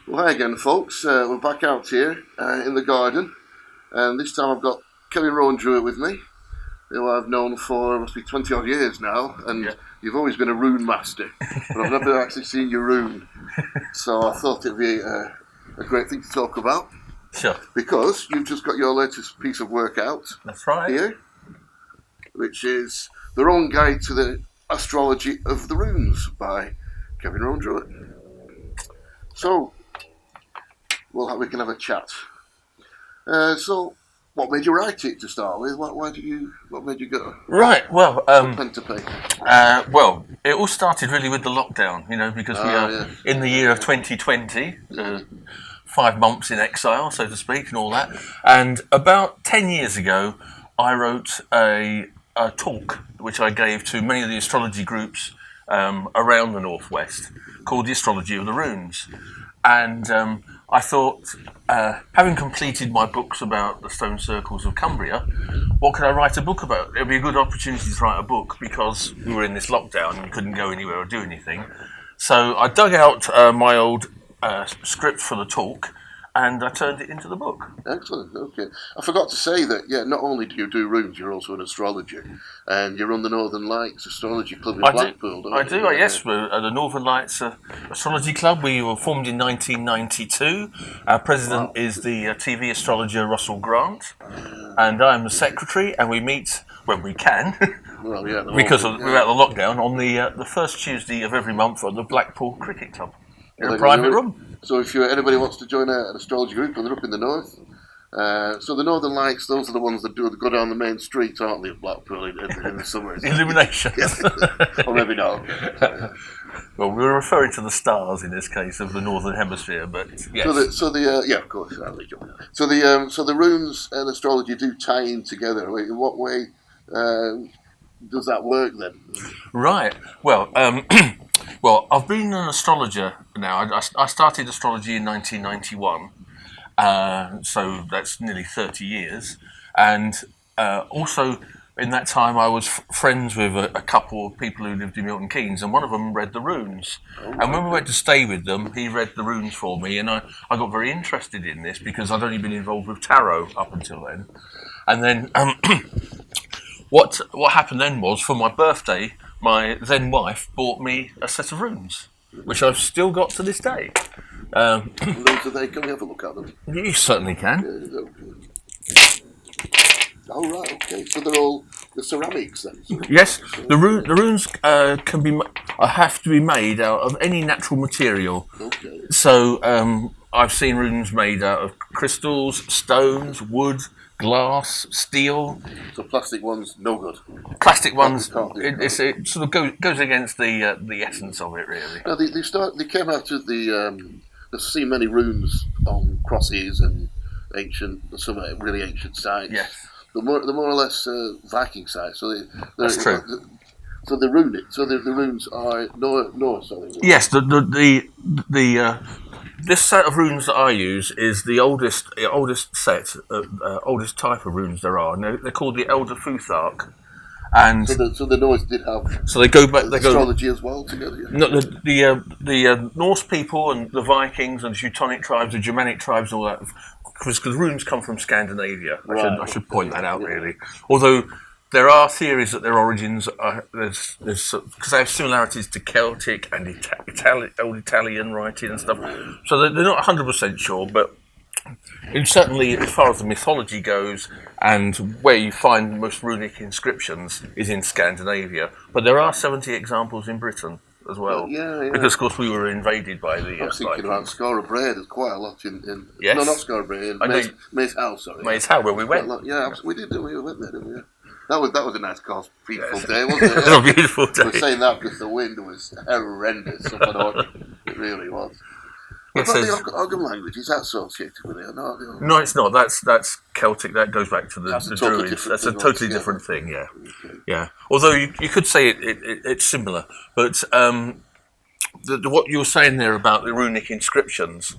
Well, hi again, folks. We're back out here in the garden, and this time I've got Rowan-Drewitt with me, who I've known for must be 20 odd years now, and you've always been a rune master, but I've never actually seen your rune, so I thought it'd be a great thing to talk about. Sure. Because you've just got your latest piece of work out. That's right. Here, which is The Wrong Guide to the Astrology of the Runes by Rowan-Drewitt. So, we can have a chat. So, what made you write it to start with? What made you go? Right. Well, pen to paper. Well, it all started really with the lockdown, because we are in the year of 2020, 5 months in exile, so to speak, and all that. And about 10 years ago, I wrote a talk which I gave to many of the astrology groups around the northwest, called the Astrology of the Runes. And I thought, having completed my books about the stone circles of Cumbria, what could I write a book about? It would be a good opportunity to write a book because we were in this lockdown and we couldn't go anywhere or do anything. So I dug out my old script for the talk and I turned it into the book. Excellent, okay. I forgot to say that, not only do you do runes, you're also an astrologer, and you run the Northern Lights Astrology Club in Blackpool, don't you? Yes. We're at the Northern Lights Astrology Club. We were formed in 1992. Our president is the TV astrologer Russell Grant, and I'm the secretary, and we meet when we can, because we're out of the lockdown, on the first Tuesday of every month at the Blackpool Cricket Club, in a private room. So if anybody wants to join an astrology group, and they're up in the north, so the Northern Lights, those are the ones that go down the main street, aren't they, of Blackpool in the summer? Illumination. Or maybe not. Well, we were referring to the stars in this case of the Northern Hemisphere, but yes. Of course, So the runes and astrology do tie in together. In what way does that work then? Right. Well, well, I've been an astrologer now. I started astrology in 1991, so that's nearly 30 years. And also, in that time, I was friends with a couple of people who lived in Milton Keynes, and one of them read the runes. And when we went to stay with them, he read the runes for me, and I got very interested in this because I'd only been involved with tarot up until then. And then what happened then was, for my birthday, my then wife bought me a set of runes, which I've still got to this day. Those are they? Can we have a look at them? You certainly can. Oh, right, okay. So they're all the ceramics then? Yes, the runes have to be made out of any natural material. Okay. So I've seen runes made out of crystals, stones, wood, glass, steel. So plastic ones, no good. Plastic ones, it sort of goes against the essence of it, really. Now they came out of I've seen many runes on crosses and some really ancient sites. Yes. They're more or less Viking sites. So that's true. So the runes are Norse. Yes, this set of runes that I use is the oldest set, oldest type of runes there are. And they're called the Elder Futhark. And so the Norse did have. So they go back. They astrology as well together. Yeah? No, the Norse people and the Vikings and the Teutonic tribes, the Germanic tribes, and all that, because the runes come from Scandinavia. I should point that out, really. Although there are theories that their origins are because they have similarities to Celtic and Old Italian writing and stuff. So they're not 100% sure, but certainly as far as the mythology goes, and where you find most runic inscriptions is in Scandinavia. But there are 70 examples in Britain as well. Because of course we were invaded by the. I was thinking about Skara Brae. There's quite a lot in. Yes. No, not Skara Brae. Maze Howe, sorry. Maze Howe, where we went. We did. We went there, didn't we? That was a nice, peaceful day, wasn't it? It was a beautiful day. We're saying that because the wind was horrendous up and on. It really was. What about the Ogham language? Is that associated with it? No, it's not. That's Celtic. That goes back to the Druids. That's a totally different thing. Yeah, okay. Yeah. Although you could say it's similar, but what you were saying there about the runic inscriptions,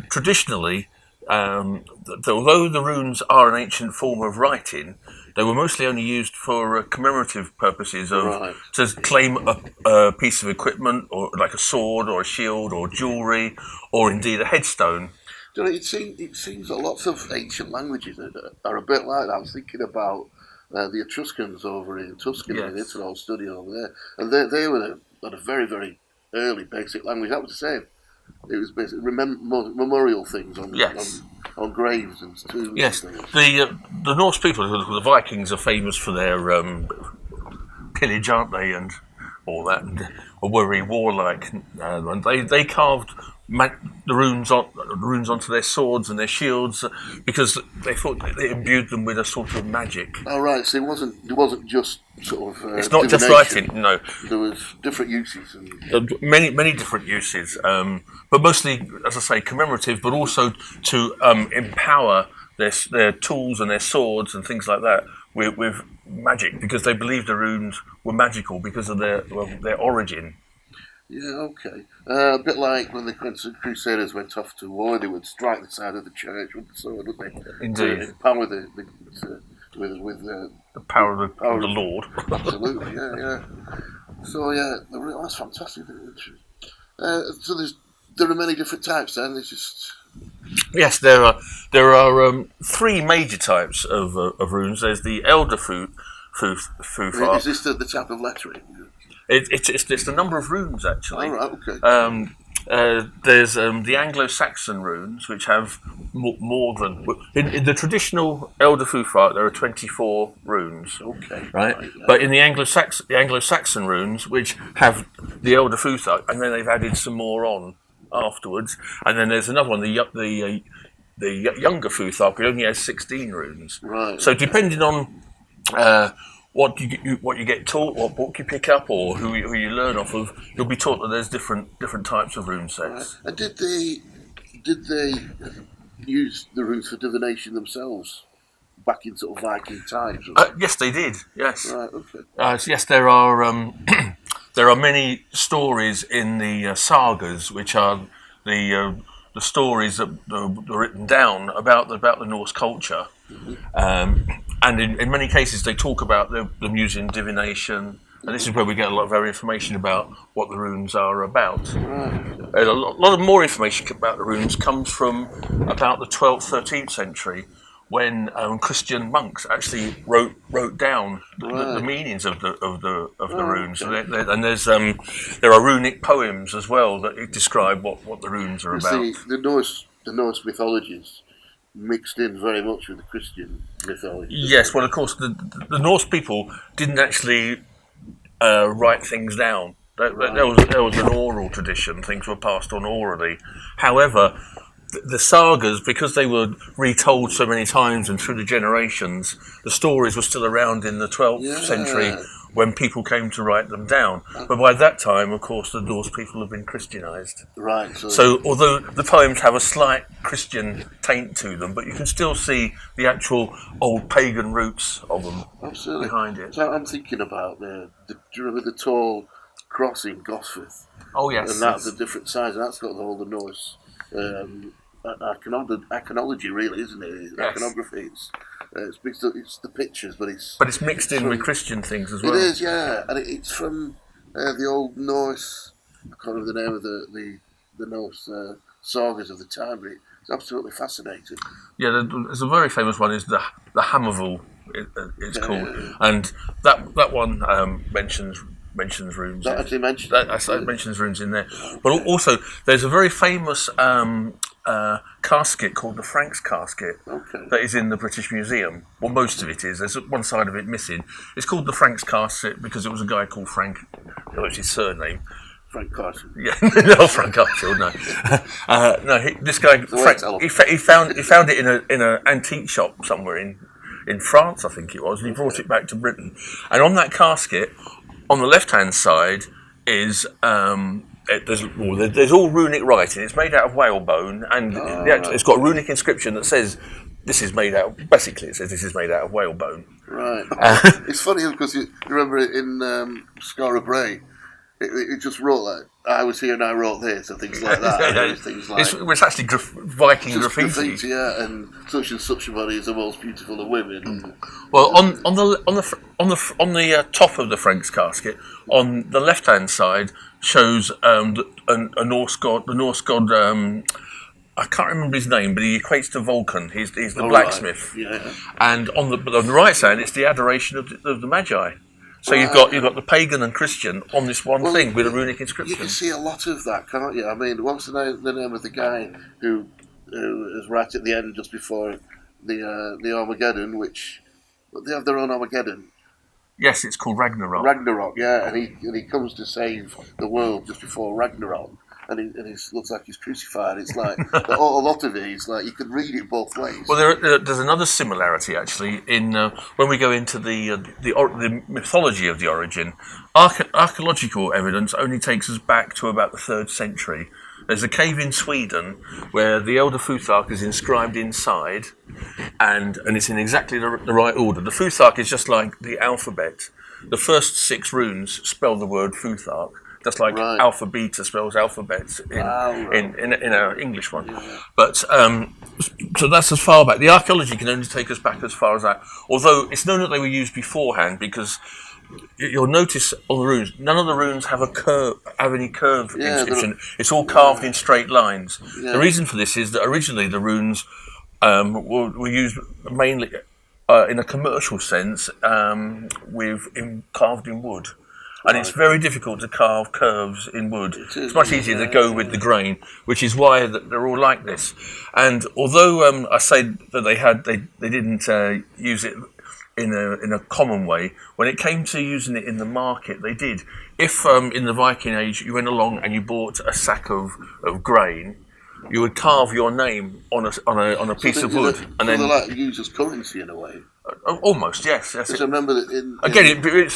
traditionally although the runes are an ancient form of writing, they were mostly only used for commemorative purposes to claim a piece of equipment, or like a sword or a shield or jewellery, or indeed a headstone. Do you know, it seems that lots of ancient languages are a bit like that. I was thinking about the Etruscans over in Tuscany, in Italy, I was studying over there, and they were a very, very early basic language. That was the same. It was basically memorial things on graves and tombs. Yes, and the Norse people, the Vikings, are famous for their pillage, aren't they, and all that, and were very warlike. And they carved the runes onto their swords and their shields because they thought they imbued them with a sort of magic. Oh right, so it wasn't just sort of. It's not just writing. No, there was different uses many different uses, but mostly, as I say, commemorative, but also to empower their tools and their swords and things like that with magic, because they believed the runes were magical because of their origin. Yeah, okay. A bit like when the Crusaders went off to war, they would strike the side of the church with the sword, wouldn't they? Indeed. To empower with the power of the Lord. Absolutely, yeah. So yeah, that's fantastic. So there are many different types. Then it's just. Yes, there are three major types of runes. There's the Elder Futh. Is this the type of lettering? It's the number of runes, actually. Oh, right, okay. There's the Anglo-Saxon runes, which have more than... In the traditional Elder Futh art, there are 24 runes. Okay. Right? But in the Anglo-Saxon runes, which have the Elder Futh art, and then they've added some more on afterwards. And then there's another one, the Younger Futh art, which only has 16 runes. Right. So depending on... what you get taught, what book you pick up, or who you learn off of, you'll be taught that there's different types of rune sets. Right. And did they use the runes for divination themselves back in sort of Viking times? Yes, they did. Yes. Right. Okay. Yes, there are there are many stories in the sagas, which are the stories that are written down about the Norse culture. And in many cases, they talk about them using divination, and this is where we get a lot of our information about what the runes are about. And a lot of more information about the runes comes from about the 12th, 13th century, when Christian monks actually wrote down the meanings of the runes. Okay. And there are runic poems as well that describe what the runes are about. See, the Norse mythologies mixed in very much with the Christian mythology. Yes, well, of course, the Norse people didn't actually write things down. There was an oral tradition; things were passed on orally. However, the sagas, because they were retold so many times and through the generations, the stories were still around in the 12th century when people came to write them down. But by that time, of course, the Norse people have been Christianized. Right. So although the poems have a slight Christian taint to them, but you can still see the actual old pagan roots of them behind it. So I'm thinking about do you remember the tall cross in Gosforth? Oh, yes. And that's the different size, and that's got all the Norse archaeology, really, isn't it? Yes. Iconography. It's the pictures, but it's mixed in with Christian things as well. It is, yeah, and it's from the old Norse. I can't remember the name of the Norse sagas of the time, but it's absolutely fascinating. Yeah, there's a very famous one. Is the Hammerville? It's called, and that one mentions runes. That actually mentions runes in there. But also, there's a very famous casket called the Franks casket that is in the British Museum. Well, most of it is. There's one side of it missing. It's called the Franks casket because it was a guy called Frank. That was his surname. Frank Carson. Yeah, no, Frank Upfield. No, this guy Frank. He found it in an antique shop somewhere in France, I think it was, and he brought it back to Britain. And on that casket, on the left-hand side is there's all runic writing. It's made out of whalebone, and it's got a runic inscription that says this is made out. Basically, it says this is made out of whalebone. Right. It's funny because you remember in Skara Brae, it just wrote like I was here and I wrote this, and things like that. Things like, it's actually Viking graffiti. Yeah, and such a body is the most beautiful of women. Well, on the top of the Frank's casket, on the left hand side, shows a Norse god. The Norse god. I can't remember his name, but he equates to Vulcan. He's the blacksmith. Right. Yeah. And on the right side, it's the adoration of the Magi. So you've got the pagan and Christian on this one thing with a runic inscription. You can see a lot of that, can't you? I mean, what's the name of the guy who is right at the end, just before the Armageddon, which they have their own Armageddon. Yes, it's called Ragnarok. Ragnarok, yeah, and he comes to save the world just before Ragnarok. And he looks like he's crucified. It's like a lot of it is like you could read it both ways. Well, there's another similarity actually in when we go into the mythology of the origin. Archaeological evidence only takes us back to about the 3rd century. There's a cave in Sweden where the Elder Futhark is inscribed inside, and it's in exactly the right order. The Futhark is just like the alphabet. The first 6 runes spell the word Futhark. Just like alpha beta spells alphabets in our English one. Yeah. But so that's as far back. The archaeology can only take us back as far as that. Although it's known that they were used beforehand, because you'll notice on the runes, none of the runes have any curve inscription. It's all carved in straight lines. Yeah. The reason for this is that originally the runes were used mainly in a commercial sense, carved in wood. And it's very difficult to carve curves in wood. It's much easier to go with the grain, which is why they're all like this. And although I say that they didn't use it in a common way, when it came to using it in the market, they did. If in the Viking Age you went along and you bought a sack of grain, you would carve your name on a piece of wood, and then they like use as currency in a way. Almost, yes. Because I remember that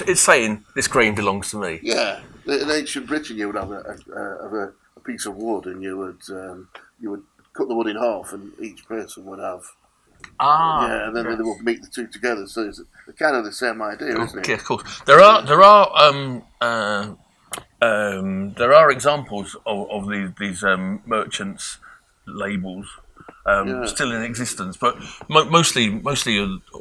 it's saying this grain belongs to me. Yeah, in ancient Britain, you would have a piece of wood, and you would cut the wood in half, and each person would have. And then they would meet the two together. So it's kind of the same idea, isn't it? Okay, of course. There are examples of these merchants' labels. Still in existence, but mostly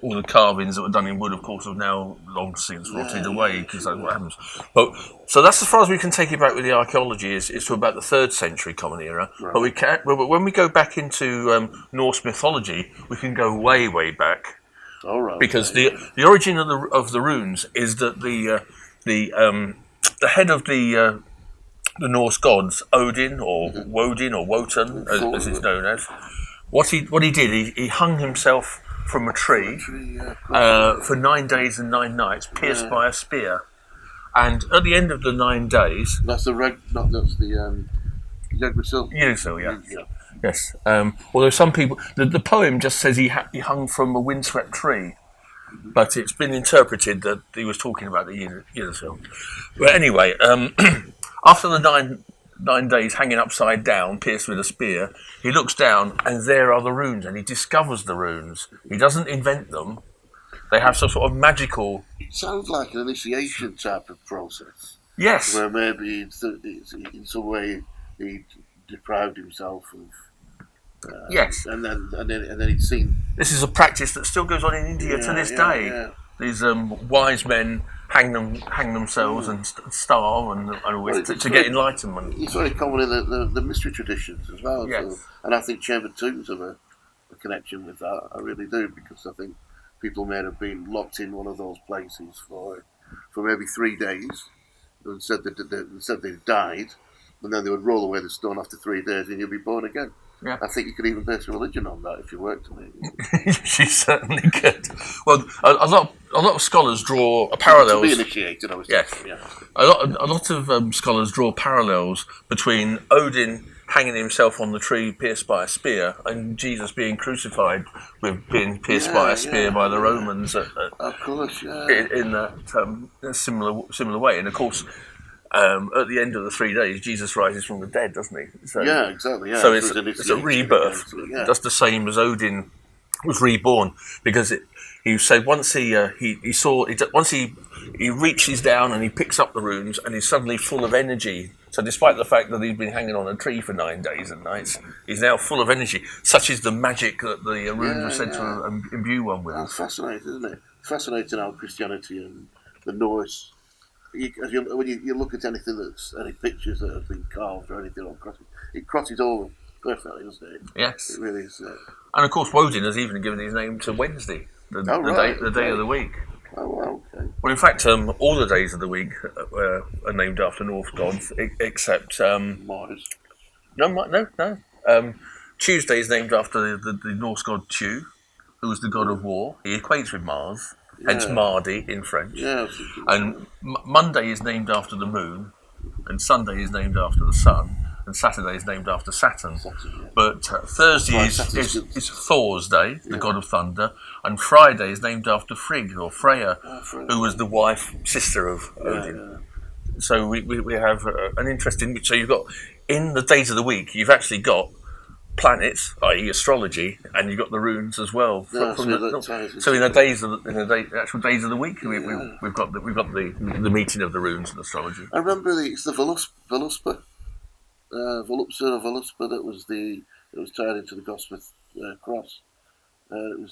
all the carvings that were done in wood, of course, have now long since rotted away, because that's what happens. But so that's as far as we can take it back with the archaeology is to about the 3rd century Common Era. Right. But when we go back into Norse mythology, we can go way back. All right. Because the origin of the runes is that the head of the Norse gods, Odin or Woden or Wotan, as it's known as. What he did, he hung himself from a tree for 9 days and 9 nights, pierced by a spear. And at the end of the 9 days, that's the Yggdrasil, yeah. Yes. Although some people, the poem just says he hung from a windswept tree, but it's been interpreted that he was talking about the Yggdrasil. But anyway, after the 9 days hanging upside down, pierced with a spear, he looks down and there are the runes, and he discovers the runes. He doesn't invent them. They have some sort of magical... It sounds like an initiation type of process. Yes. Where maybe in some way he deprived himself of... yes. And then he'd seen... This is a practice that still goes on in India to this day. Yeah. These wise men hang themselves and starve to get enlightenment. It's very common in the mystery traditions as well. Yes. So, and I think chambered tombs have a connection with that. I really do, because I think people may have been locked in one of those places for maybe 3 days and said they died, and then they would roll away the stone after 3 days and you'll be born again. Yeah. I think you could even base a religion on that if you worked on it. She certainly could. Well, a lot of scholars draw parallels. To be initiated, I was thinking, yeah. A lot of scholars draw parallels between Odin hanging himself on the tree, pierced by a spear, and Jesus being crucified with being pierced by a spear by the Romans. Of course, yeah. In that similar way, and of course. At the end of the 3 days, Jesus rises from the dead, doesn't he? So, yeah, exactly. Yeah. So it's a rebirth. That's the same as Odin was reborn, because he said once he reaches down and he picks up the runes, and he's suddenly full of energy So despite the fact that he's been hanging on a tree for 9 days and nights, he's now full of energy. Such is the magic that the runes were said to imbue one with. That's fascinating, isn't it? Fascinating how Christianity and the Norse. When you look at anything any pictures that have been carved or anything on crosses, it crosses over perfectly, doesn't it? Yes, it really is. And of course, Woden has even given his name to Wednesday, the day of the week. Oh, wow, okay. Well, in fact, all the days of the week are named after Norse gods, except Mars. No. Tuesday is named after the Norse god Tu, who was the god of war. He equates with Mars. Hence Mardi in French. Yeah, and Monday is named after the moon, and Sunday is named after the sun, and Saturday is named after Saturn. But Thursday is Thor's day, the god of thunder, and Friday is named after Frigg or Freya, who was the sister of Odin. So we have an interesting. So you've got in the days of the week, you've actually got planets, i.e., astrology, and you've got the runes as well. So in the actual days of the week, we've got the meeting of the runes and astrology. I remember it's the Voluspa, that was it was tied into the Gosforth cross. I'd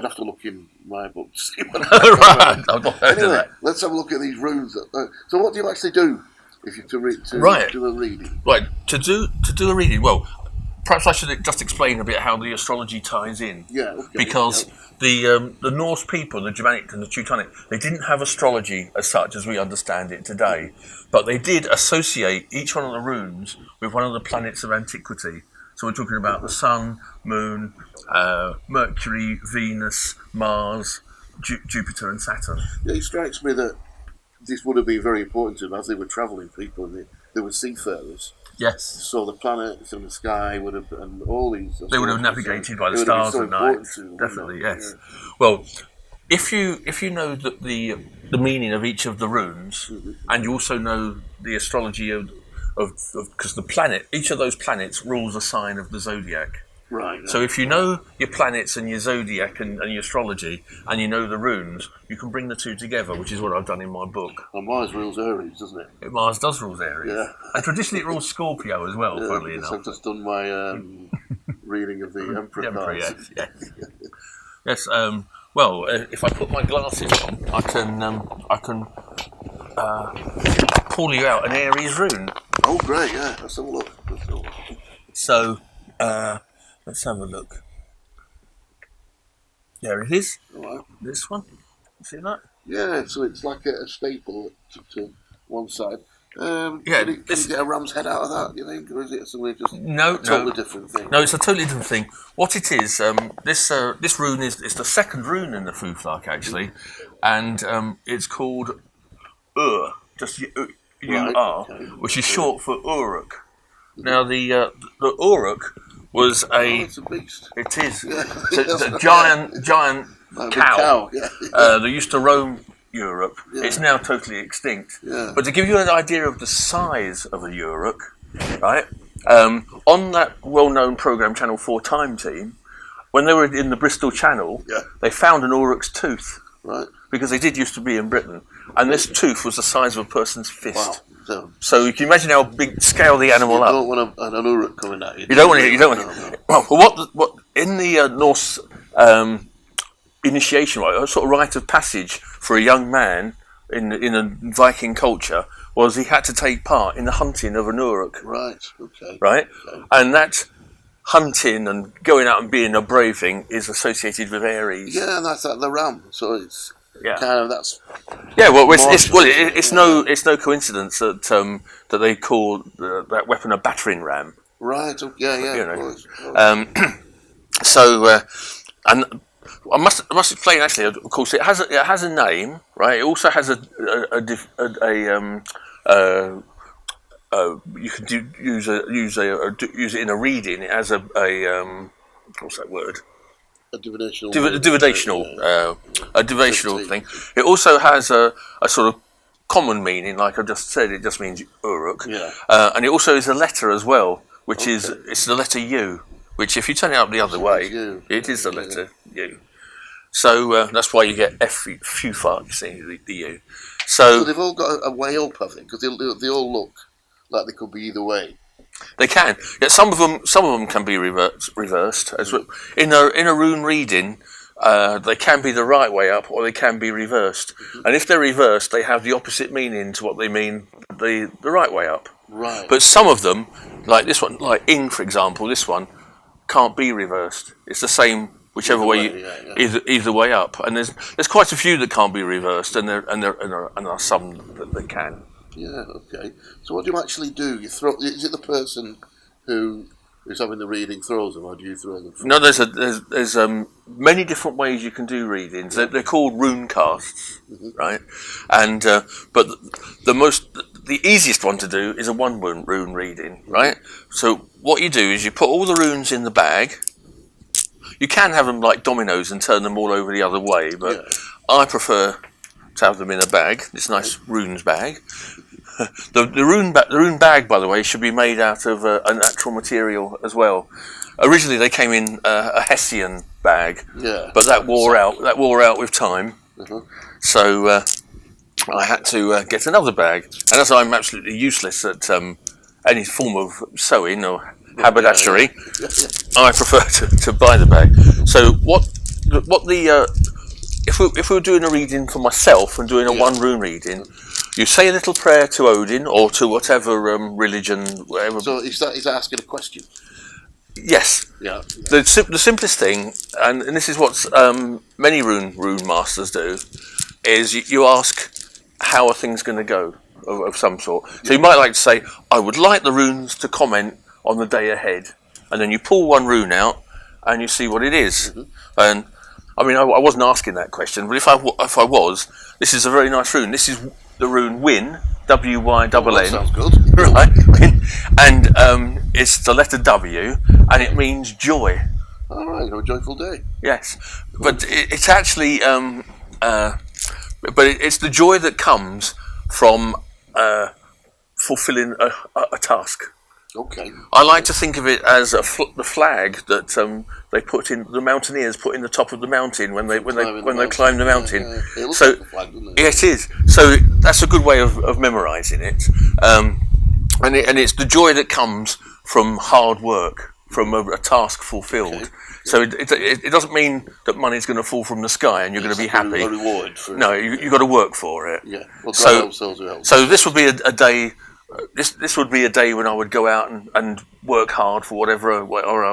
have to look in my book to see what right. I've not heard of that. Let's have a look at these runes. So what do you actually do? If you're do a reading. Right, to do a reading, well, perhaps I should just explain a bit how the astrology ties in. Yeah, okay. Because the Norse people, the Germanic and the Teutonic, they didn't have astrology as such as we understand it today, but they did associate each one of the runes with one of the planets of antiquity. So we're talking about the Sun, Moon, Mercury, Venus, Mars, Jupiter and Saturn. Yeah, it strikes me that this would have been very important to them as they were travelling people and they were seafarers. Yes. So the planets and the sky would have, and all these. They would have navigated by the stars at night. Definitely, yes. Yeah. Well, if you know the meaning of each of the runes, and you also know the astrology of because each of those planets rules a sign of the zodiac. Right. So if you know your planets and your zodiac and your astrology, and you know the runes, you can bring the two together, which is what I've done in my book. And Mars rules Aries, doesn't it? Mars does rule Aries. Yeah. And traditionally it rules Scorpio as well, funnily enough. I've just done my reading of the Emperor cards. Yes. Well, if I put my glasses on, I can pull you out an Aries rune. Oh, great! Yeah, let's have a look. So. Let's have a look. There it is. Right. This one. See that? Yeah, so it's like a staple to one side. Can you get a ram's head out of that, you think? Or is it something just totally different thing? No, it's a totally different thing. What it is, this rune is the second rune in the Futhark, actually, and it's called just U-R, which is short for Uruk. Now, the Uruk was it's a beast. It is. Yeah. It's a giant cow that used to roam Europe. Yeah. It's now totally extinct. Yeah. But to give you an idea of the size of a Uruk, right? On that well-known program, Channel 4 Time Team, when they were in the Bristol Channel, they found an Uruk's tooth. Right. Because they did used to be in Britain, and this tooth was the size of a person's fist. Wow. So you can imagine how big scale the animal up. You don't want an Uruk coming at you. You don't want it. Well, what in the Norse initiation rite, a sort of rite of passage for a young man in a Viking culture was he had to take part in the hunting of an Uruk. Right. Okay. Right, and that hunting and going out and being a brave thing is associated with Aries. Yeah, and that's the ram. So it's. Kind of that's. Yeah, well, it's no coincidence that they call that weapon a battering ram. Right. Yeah. You know. So, and I must explain. Actually, of course, it has a name, right? It also has you can use it in a reading. It has a what's that word? A divinational thing. It also has a sort of common meaning, like I just said. It just means Uruk. Yeah. And it also is a letter as well, which it's the letter U. Which, if you turn it up the other way, it is the letter U. So that's why you get Futhark, you see, the U. So they've all got a way up, I think, because they all look like they could be either way. They can. Yeah, some of them can be reversed. As in a rune reading, they can be the right way up, or they can be reversed. And if they're reversed, they have the opposite meaning to what they mean the right way up. Right. But some of them, like this one, like Ing, for example, this one can't be reversed. It's the same whichever way, either way up. And there's quite a few that can't be reversed, and there are some that can. Yeah. Okay. So what do you actually do? You throw? Is it the person who is having the reading throws them, or do you throw them? No, there's many different ways you can do readings. They're called rune casts, right? And but the easiest one to do is a one rune reading, right? So what you do is you put all the runes in the bag. You can have them like dominoes and turn them all over the other way, but I prefer to have them in a bag. This nice runes bag. The rune bag, by the way, should be made out of a natural material as well. Originally, they came in a Hessian bag, but that wore out. That wore out with time. So I had to get another bag. And as I'm absolutely useless at any form of sewing or haberdashery, I prefer to buy the bag. So if we were doing a reading for myself and doing a one rune reading, you say a little prayer to Odin or to whatever religion, whatever. So is that asking a question? Yes. Yeah. The simplest thing, and this is what many rune masters do, is you ask how are things going to go of some sort. So you might like to say, I would like the runes to comment on the day ahead, and then you pull one rune out and you see what it is. And I mean, I wasn't asking that question, but if I was, this is a very nice rune. This is the rune Wyn, W-Y-N-N. That sounds good. Right? And it's the letter W, and it means joy. All right, have a joyful day. Yes, but it's actually, but it's the joy that comes from fulfilling a task. Okay. I like to think of it as the flag that they put in, the mountaineers put in the top of the mountain when they climb the mountain. It looks So like a flag, doesn't it? yeah, it is. So that's a good way of memorising it. And it's the joy that comes from hard work, from a task fulfilled. Okay. So it doesn't mean that money's going to fall from the sky and you're going to be happy. A reward for no, you've got to work for it. Yeah. Well, so this would be a day. This would be a day when I would go out and work hard for whatever I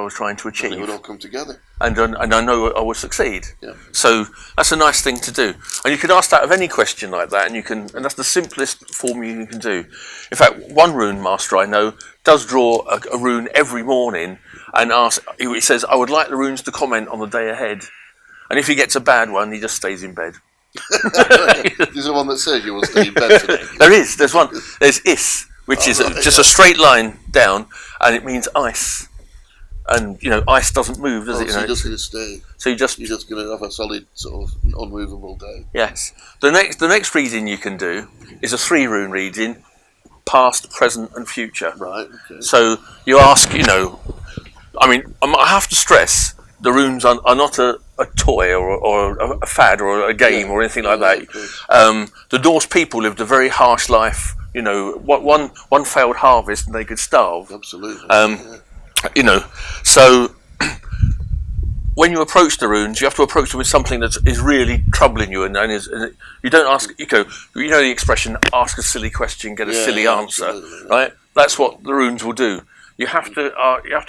was trying to achieve. And it would all come together. And I know I would succeed. Yeah. So that's a nice thing to do. And you can ask that of any question like that, and that's the simplest form you can do. In fact, one rune master I know does draw a rune every morning and he says, I would like the runes to comment on the day ahead. And if he gets a bad one, he just stays in bed. There's the one that says you will stay in bed today. There's one. There's Is, which is just a straight line down, and it means ice. And ice doesn't move, does it? So you're just going to stay. So you're just going to have a solid sort of unmovable day. Yes. The next reading you can do is a 3 rune reading, past, present, and future. Right. Okay. So you ask, I mean, I have to stress the runes are not a toy or a fad or a game or anything like that. The Norse people lived a very harsh life. One failed harvest and they could starve. Absolutely. So when you approach the runes, you have to approach them with something that is really troubling you, and you don't ask. The expression "ask a silly question, get a silly answer," right? That's what the runes will do. You have to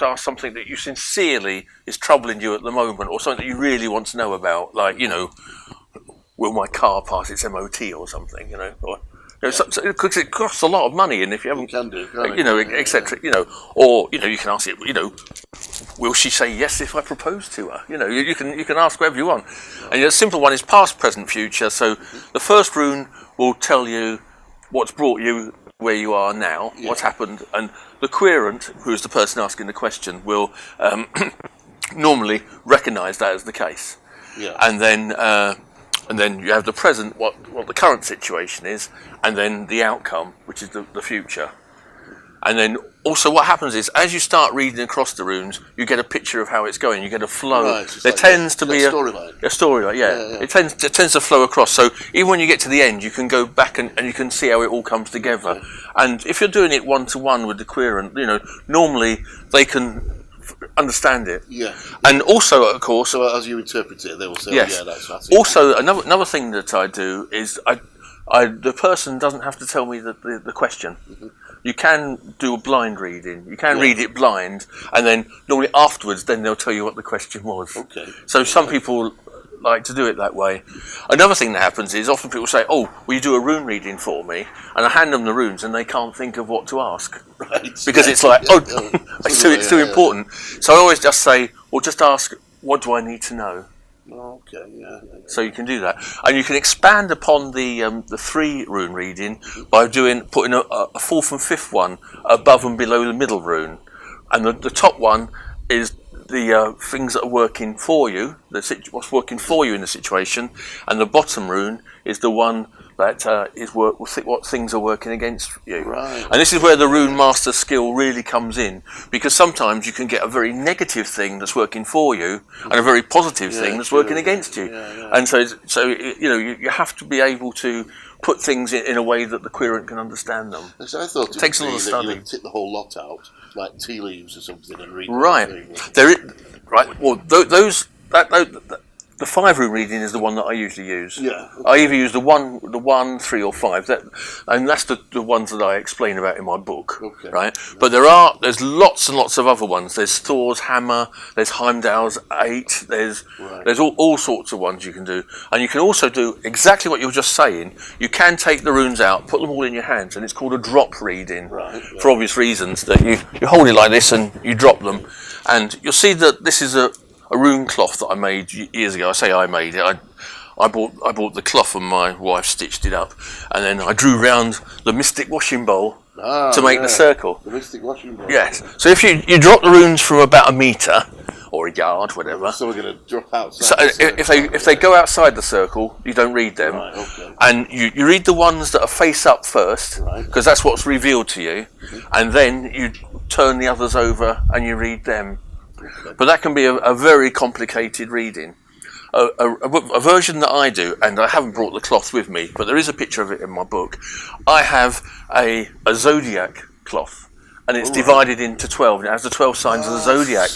ask something that you sincerely is troubling you at the moment, or something that you really want to know about, like will my car pass its MOT or something, or because it costs a lot of money, and if you haven't, etc. Or you can ask it, will she say yes if I propose to her? You can ask whatever you want, and the simple one is past, present, future. So the first rune will tell you what's brought you where you are now, what's happened, and the querent, who is the person asking the question, will normally recognise that as the case. Yeah. And then you have the present, what the current situation is, and then the outcome, which is the future. And then also what happens is, as you start reading across the runes, you get a picture of how it's going. You get a flow. Right, there tends to be a storyline. Yeah. It tends to flow across. So even when you get to the end, you can go back and you can see how it all comes together. Yeah. And if you're doing it one-to-one with the querent, normally they can understand it. Yeah. And also, of course... So as you interpret it, they will say, yes. oh, yeah, that's it. Also, another thing that I do is the person doesn't have to tell me the question. Mm-hmm. You can do a blind reading. You can read it blind, and then normally afterwards, then they'll tell you what the question was. Okay. So some people like to do it that way. Another thing that happens is often people say, "Oh, will you do a rune reading for me?" And I hand them the runes, and they can't think of what to ask because it's like, it's too important. So I always just say, "Well, just ask, what do I need to know?" Okay, yeah. So you can do that, and you can expand upon the 3 rune reading by putting a 4th and 5th one above and below the middle rune, and the top one is the things that are working for you, what's working for you in the situation, and the bottom rune is the one that is what things are working against you. Right. And this is where the rune master skill really comes in, because sometimes you can get a very negative thing that's working for you and a very positive thing that's working against you. And so you have to be able to put things in a way that the querent can understand them. So I thought it takes a lot of study. You would tip the whole lot out, like tea leaves or something, and read. Right. Well, the 5 rune reading is the one that I usually use. Yeah. Okay. I either use the 1, 3, or 5. And that's the ones that I explain about in my book. Okay. Right. But there's lots and lots of other ones. There's Thor's hammer. There's Heimdall's 8. There's all sorts of ones you can do. And you can also do exactly what you were just saying. You can take the runes out, put them all in your hands, and it's called a drop reading. Right. For obvious reasons, that you hold it like this and you drop them, and you'll see that this is a rune cloth that I made years ago. I say I made it. I bought the cloth and my wife stitched it up, and then I drew round the mystic washing bowl to make the circle. The mystic washing bowl. Yes. So if you drop the runes from about a metre or a yard, whatever. So we're going to drop outside. So if they go outside the circle, you don't read them. Right, okay. And you read the ones that are face up first, because that's what's revealed to you, and then you turn the others over and you read them. Okay. But that can be a very complicated reading. A version that I do, and I haven't brought the cloth with me, but there is a picture of it in my book. I have a zodiac cloth, and it's divided into 12, and it has the 12 signs of the zodiac.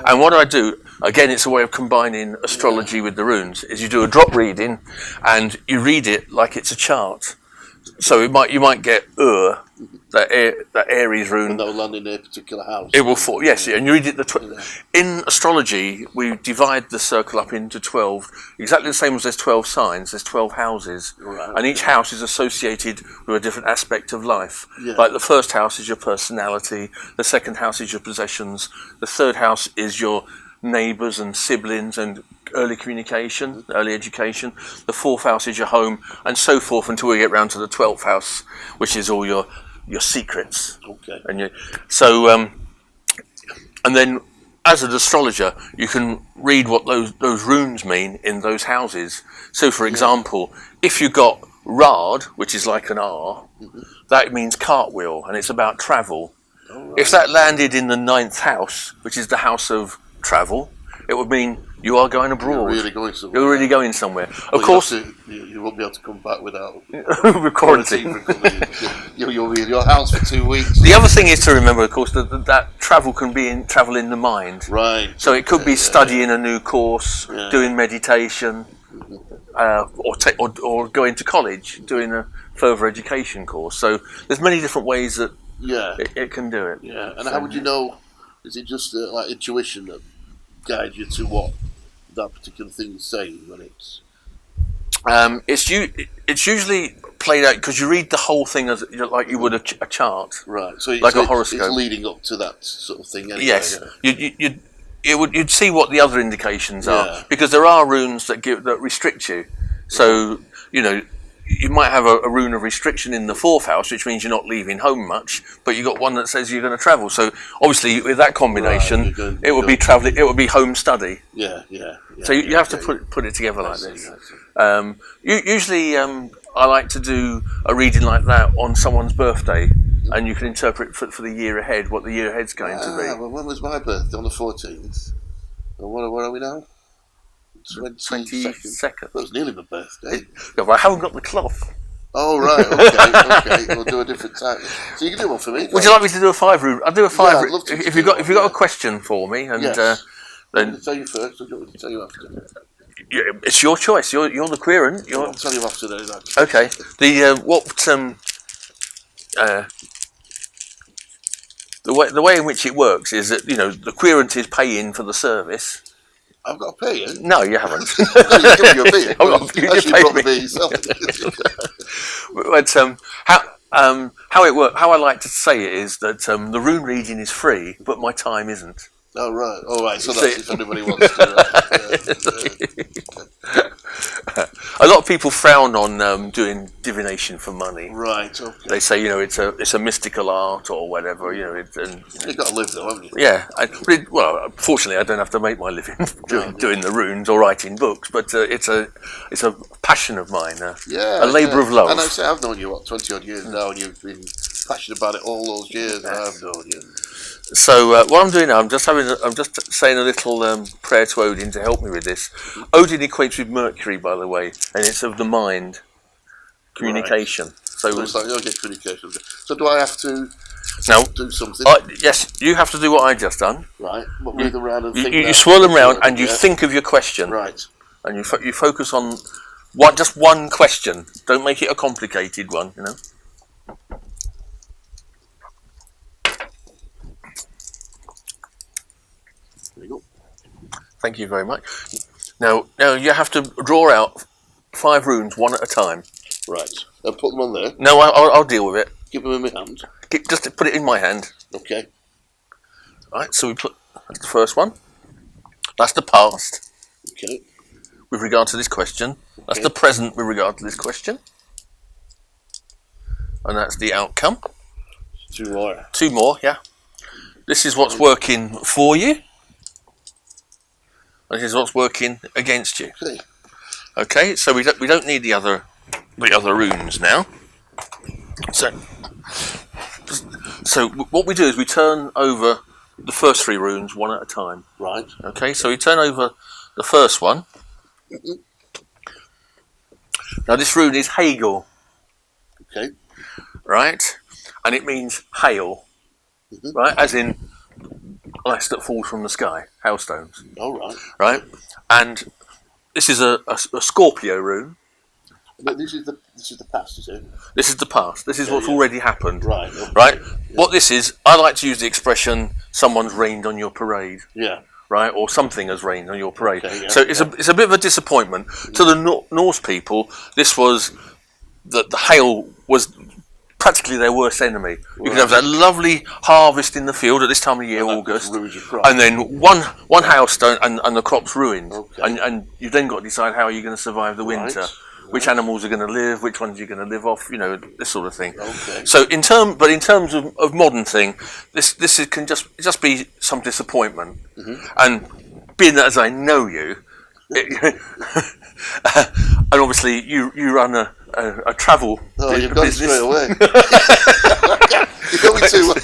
And what I do, again, it's a way of combining astrology with the runes, is you do a drop reading, and you read it like it's a chart. So you might get that Aries rune. And that will land in a particular house. It will fall, yes, and you read it in astrology, we divide the circle up into 12, exactly the same as there's 12 signs, there's 12 houses, and each house is associated with a different aspect of life. Like the first house is your personality, the second house is your possessions, the third house is your neighbours and siblings and early communication, early education. The 4th house is your home, and so forth until we get round to the 12th house, which is all your secrets. Okay. And and then as an astrologer, you can read what those runes mean in those houses. So, for example, if you got Rad, which is like an R, that means cartwheel, and it's about travel. If that landed in the 9th house, which is the house of travel, it would mean you are going abroad. You're really going somewhere. You're really going somewhere. Of course, you won't be able to come back without quarantine. You'll be in your house for 2 weeks. The other thing is to remember, of course, that travel can be travel in the mind. Right. So it could be studying a new course, doing meditation, or going to college, doing a further education course. So there's many different ways that it can do it. Yeah. And how would you know? Is it just like intuition that guides you to what that particular thing is saying when it's? It's usually played out because you read the whole thing as like you would a chart, right? So like a horoscope. It's leading up to that sort of thing. Anyway, yes, you'd see what the other indications are, because there are runes that restrict you. So you might have a rune of restriction in the 4th house, which means you're not leaving home much, but you've got one that says you're going to travel. So obviously with that combination, it would be travelling. It would be home study. Yeah. So you have to put it together like this. Usually, I like to do a reading like that on someone's birthday, and you can interpret for the year ahead what the year ahead's going to be. Well, when was my birthday? On the 14th. And where are we now? 22nd. That was nearly my birthday. Yeah, but I haven't got the cloth. Oh, right, okay. We'll do a different time. So you can do one for me. Would you like me to do a 5 rune? I'll do a 5 I'd love to. If you've got a question for me, and yes. then I'll tell you first, or do you want me to tell you after? It's your choice. You're the querent. I'll tell you after that. Okay. The way in which it works is that the querent is paying for the service. I've got to pay you? No, you haven't. You give me a fee. You just paid me. Yourself. But how it works, how I like to say it is that the rune reading is free, but my time isn't. Oh right. So that's if anybody wants to. A lot of people frown on doing divination for money. Right. Okay. They say it's a mystical art or whatever. You've got to live though, haven't you? Yeah. Fortunately, I don't have to make my living doing the runes or writing books. But it's a passion of mine. A labour of love. And I say I've known you 20 odd years now, and you've been passionate about it all those years. I've known you. So what I'm doing now, I'm just saying a little prayer to Odin to help me with this. Odin equates with Mercury, by the way, and it's of the mind, communication. Right. So it's like get communication. So do I have to do something? Yes, you have to do what I just done. Right. Move them around and think. You swirl them around and you think of your question. Right. And you focus on just one question. Don't make it a complicated one. There you go. Thank you very much. Now you have to draw out 5 runes one at a time. Right. And put them on there. No, I'll deal with it. Give them in my hand. Just put it in my hand. Okay. Right. So that's the first one. That's the past. Okay. With regard to this question. That's the present with regard to this question. And that's the outcome. 2 more. 2 more. Yeah. This is what's working for you. And this is what's working against you. Okay, so we don't need the other runes now. So what we do is we turn over the first 3 runes one at a time. Right. Okay, so we turn over the first one. Now this rune is Hagel. Okay. Right, and it means hail. Right, as in ice that falls from the sky, hailstones. Oh, right. Right, and this is a Scorpio rune. But this is the past, is it? This is the past. This is what's already happened. Right. Okay. Right. Yeah. What this is, I like to use the expression "someone's rained on your parade." Yeah. Right, or something has rained on your parade. Okay, yeah, so it's a bit of a disappointment to the Norse people. This was the hail was practically their worst enemy. You could have that lovely harvest in the field at this time of year, August, and then one hailstone and the crop's ruined. Okay. And you've then got to decide how you're going to survive the winter. Right. Which animals are going to live? Which ones you're going to live off? This sort of thing. Okay. So in terms of modern thing, this can just be some disappointment. And being that as I know you, and obviously you run a travel you've got business. It straight away. You got me too well.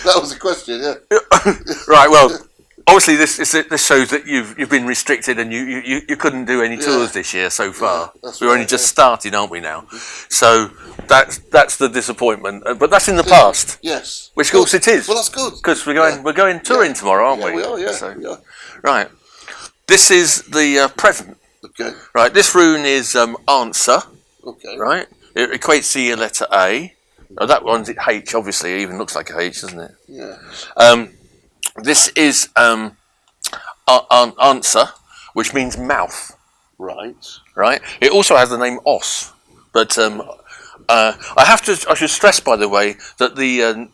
That was a question, yeah. Right. Well. Obviously, this shows that you've been restricted and you couldn't do any tours this year so far. We're only just starting, aren't we now? So that's the disappointment. But that's in the past. Yes. Which of course it is. Well, that's good. Because we're going touring tomorrow, aren't we? We are. Yeah. So, we are. Right. This is the present. Okay. Right. This rune is answer. Okay. Right. It equates to your letter A. Oh, that one's H. Obviously, it even looks like a H, doesn't it? Yeah. This is answer, which means mouth. Right. Right. It also has the name os, but I should stress, by the way, that the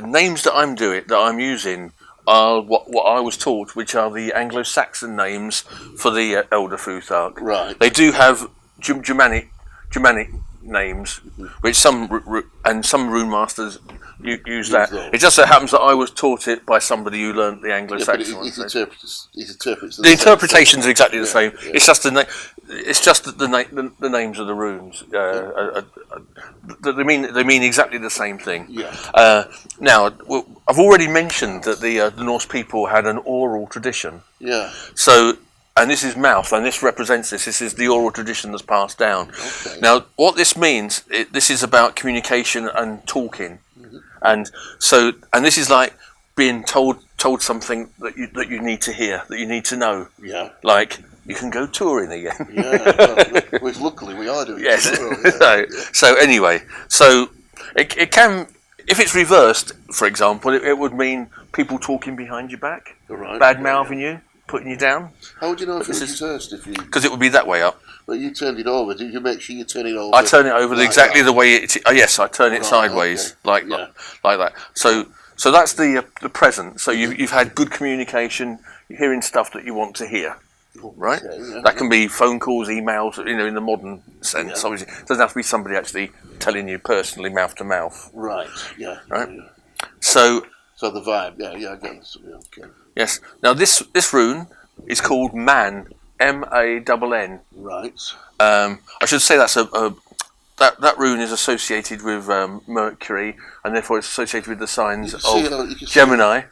names that I'm using are what I was taught, which are the Anglo-Saxon names for the Elder Futhark. Right. They do have Germanic names, which some rune masters use that. It just so happens that I was taught it by somebody who learnt the Anglo-Saxon. He interprets the interpretations are exactly the same. Yeah. It's just it's just that the names of the runes. They mean exactly the same thing. Yeah. Now, I've already mentioned that the Norse people had an oral tradition. Yeah. So, and this is mouth, and this represents this. This is the oral tradition that's passed down. Okay. Now, what this means, this is about communication and talking, and this is like being told something that you need to hear, that you need to know. Yeah. Like, you can go touring again. Yeah. Which luckily we are doing. Yes. Tomorrow, yeah. So anyway, it can, if it's reversed, for example, it would mean people talking behind your back, Right. bad mouthing you, putting you down. How would you know if it was reversed? Because it would be that way up. But you turned it over. Did you make sure you turn it over? I turn it over exactly that? the way it. Yes, I turn it sideways, like that. So that's the present. So you've had good communication. You're hearing stuff that you want to hear, right? Okay, yeah. That can be phone calls, emails. In the modern sense, obviously, it doesn't have to be somebody actually telling you personally, mouth to mouth. Right. Yeah. Right. Yeah. So the vibe. Yeah. I get this. Yeah, okay. yes. Now this rune is called Man. MANN. Right. I should say that's that rune is associated with Mercury, and therefore it's associated with the signs of Gemini.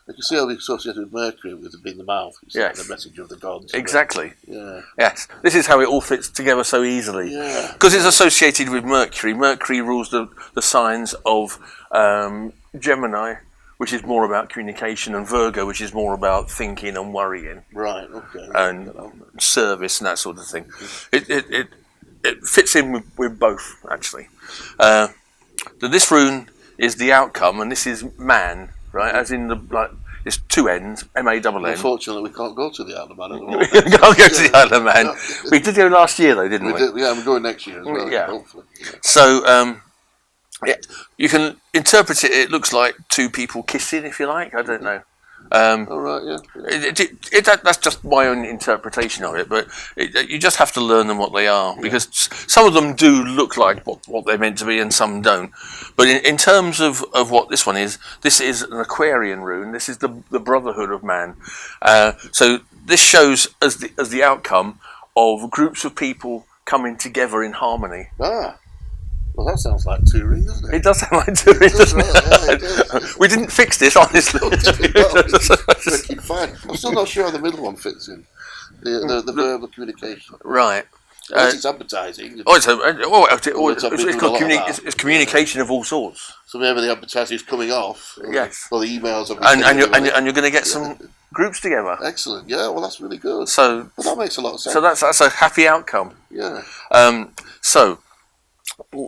You can see how they associated with Mercury with it being the mouth. Yes. The message of the gods. Exactly. Yeah. Yes. This is how it all fits together so easily. Yeah. Because it's associated with Mercury. Mercury rules the signs of Gemini, which is more about communication, and Virgo, which is more about thinking and worrying. Right. Okay. And service and that sort of thing. It fits in with both, actually. This rune is the outcome, and this is Man, right? As in it's two ends, MANN. Unfortunately, we can't go to the Isle of Man at the moment. We can't go to the Isle of Man. We did go last year, though, didn't we? Yeah, we're going next year as well. Yeah. Hopefully. So, you can interpret it. It looks like two people kissing, if you like. I don't know. All right, yeah. That's just my own interpretation of it, but you just have to learn them what they are, because some of them do look like what they're meant to be and some don't. But in terms of what this one is, this is an Aquarian rune. This is the Brotherhood of Man. So this shows as the outcome of groups of people coming together in harmony. Ah. Well, that sounds like touring, doesn't it? It does sound like touring, doesn't it? We didn't fix this, honestly. Fine. I'm still not sure how the middle one fits in. The verbal communication. Right. It's advertising. It's communication of all sorts. So maybe the advertising is coming off. Yes. Or the emails are and you're going to get some groups together. Excellent. Yeah. Well, that's really good. So that makes a lot of sense. So that's a happy outcome. Yeah. So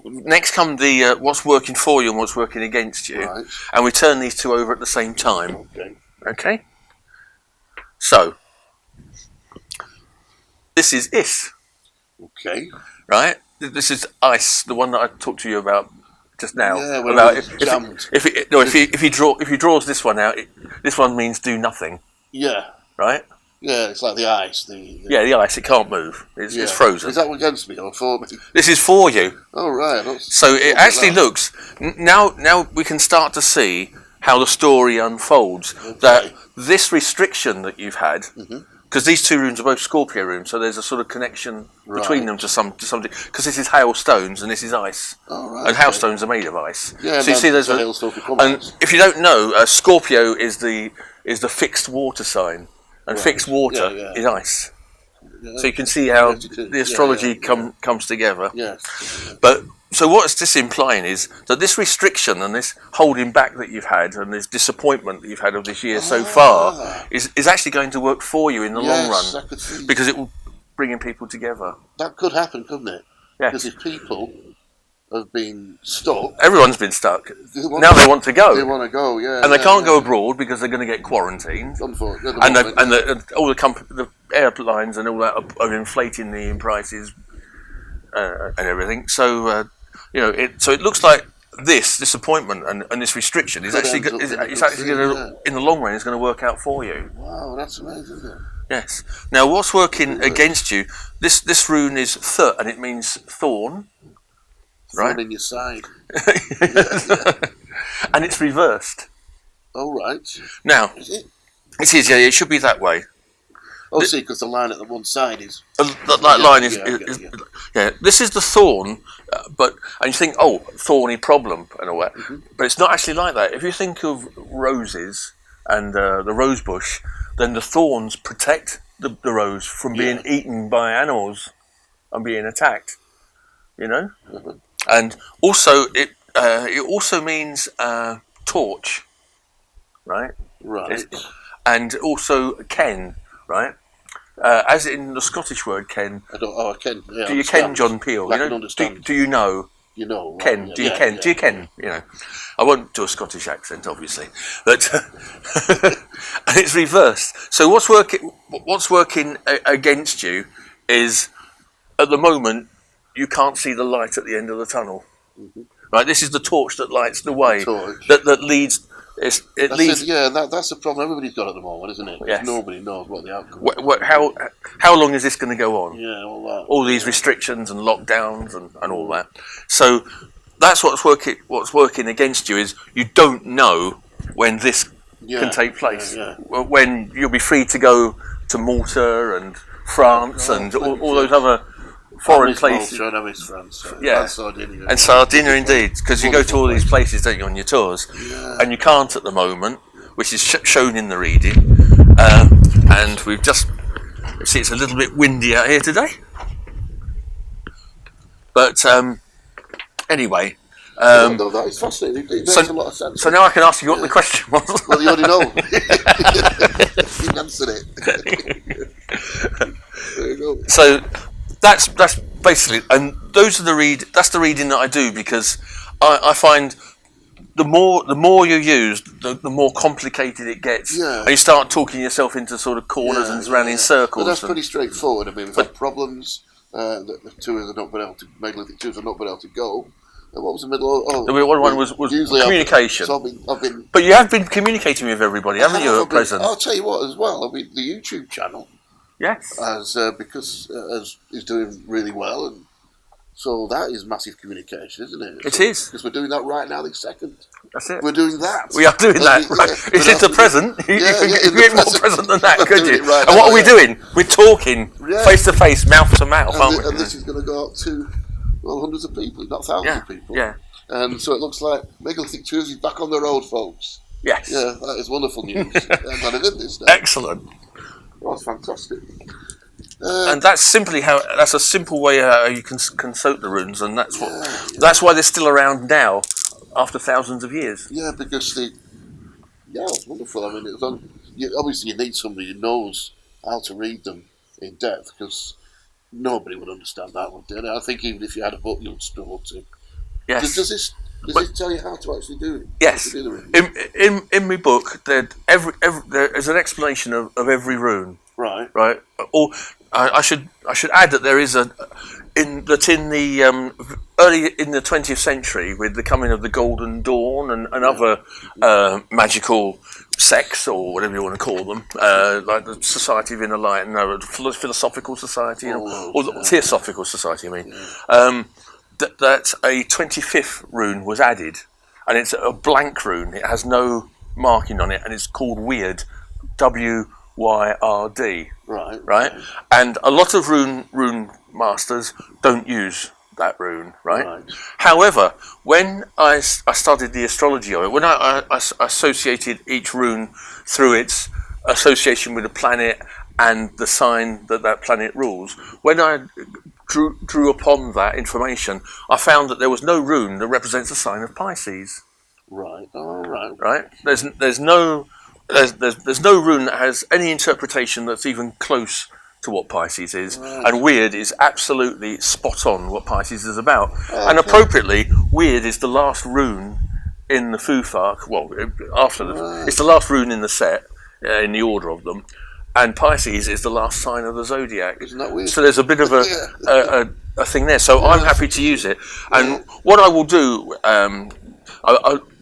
next come the what's working for you and what's working against you, right. And we turn these two over at the same time. Okay. So this is Is. Okay. Right. This is Ice, the one that I talked to you about just now. Yeah. About if he draws this one out, this one means do nothing. Yeah. Right. Yeah, it's like the ice. The ice. It can't move. It's frozen. Is that against me or for me? This is for you. Oh right. So it actually looks now we can start to see how the story unfolds. Okay. That this restriction that you've had, because these two runes are both Scorpio runes, so there's a sort of connection between them to some degree. Because this is hailstones and this is ice, and hailstones are made of ice. Yeah, so you see there's and if you don't know, Scorpio is the fixed water sign. And fixed water is ice. Yeah. So you can see how the astrology comes together. Yes. But so what's this implying is that this restriction and this holding back that you've had and this disappointment that you've had of this year so far is actually going to work for you in the long run, because it will bring in people together. That could happen, couldn't it? Yeah. Because if people have been stuck. Everyone's been stuck. Now they want to go. They want to go, yeah. And they can't go abroad because they're going to get quarantined. Unfortunately. All the airlines and all that are inflating the prices and everything. So so it looks like this disappointment and this restriction is actually going to, in the long run, is going to work out for you. Wow, that's amazing, isn't it? Yes. Now, what's working against you? This rune is Th, and it means thorn. Right in your side. And it's reversed. Oh, right. Now, is it? It is, yeah, it should be that way. Oh, see, because the line at the one side is... that line is... This is the thorn, and you think, oh, thorny problem and all that. But it's not actually like that. If you think of roses and the rose bush, then the thorns protect the rose from being eaten by animals and being attacked, you know? And also, it also means torch, right? Right. And also ken, right? As in the Scottish word ken. I ken. Yeah, do you ken John Peel? I can understand. Do you know? You know. Right? Ken. Do you ken? Yeah. Do you ken? You know. I won't do a Scottish accent, obviously, but and it's reversed. So what's working against you is, at the moment, you can't see the light at the end of the tunnel. Right. This is the torch that lights the way. That leads. That's the problem everybody's got at the moment, isn't it? Yes. Nobody knows what the outcome is. How long is this going to go on? Yeah, all that. All these restrictions and lockdowns and all that. So that's what's working against you is you don't know when this can take place. When you'll be free to go to Malta and France and all those other foreign places. And Sardinia. And Sardinia, indeed, because you go to all these places, don't you, on your tours, and you can't at the moment, which is shown in the reading. And we've just see it's a little bit windy out here today, but anyway. That is fascinating. It makes a lot of sense. So now I can ask you what the question was. Well, you already know. You answered it. There you go. So that's basically, and those are that's the reading that I do, because I find the more you use, the more complicated it gets, and you start talking yourself into sort of corners and around in circles. But that's pretty straightforward. I mean, we've had problems. The tours have not been able to, megalithic tours have not been able to go. What was the middle? One was communication. I've been, but you have been communicating with everybody, haven't you, at present? I'll tell you what, as well. I mean, the YouTube channel. Yes. Because is doing really well, and so that is massive communication, isn't it? It is. Because we're doing that right now, this second. That's it. We're doing that. We are doing that. Right. It's in the present. You get more present than that, could you? Right, and what are we doing? We're talking face to face, mouth to mouth, aren't we? And this is going to go out to hundreds of people, not thousands of people. Yeah. And so it looks like Megalithic Tours is back on the road, folks. Yes. Yeah, that is wonderful news. Excellent. Oh, that's fantastic. And that's a simple way how you can consult the runes, and that's why they're still around now after thousands of years. Yeah, because it's wonderful. I mean, obviously you need somebody who knows how to read them in depth, because nobody would understand that, would they? I think even if you had a book, you would struggle to. Yes. Does this tell you how to actually do it? Yes. In my book, there is an explanation of every rune. Right. Right. Or I should add that there is in the early in the 20th century, with the coming of the Golden Dawn and other magical sects, or whatever you want to call them, like the Society of Inner Light, the Philosophical Society, or the Theosophical Society, that a 25th rune was added, and it's a blank rune. It has no marking on it, and it's called Weird, WYRD. Right. And a lot of rune masters don't use that rune, right? However, when I studied the astrology of it, when I associated each rune through its association with a planet and the sign that planet rules, when I drew upon that information, I found that there was no rune that represents the sign of Pisces. Right. All right. Right. There's no rune that has any interpretation that's even close to what Pisces is, and Weird is absolutely spot on what Pisces is about. And appropriately, Weird is the last rune in the Futhark. Well, it's the last rune in the set, in the order of them, and Pisces is the last sign of the zodiac. Isn't that weird? So there's a bit of a thing there. So I'm happy to use it, and what I will do,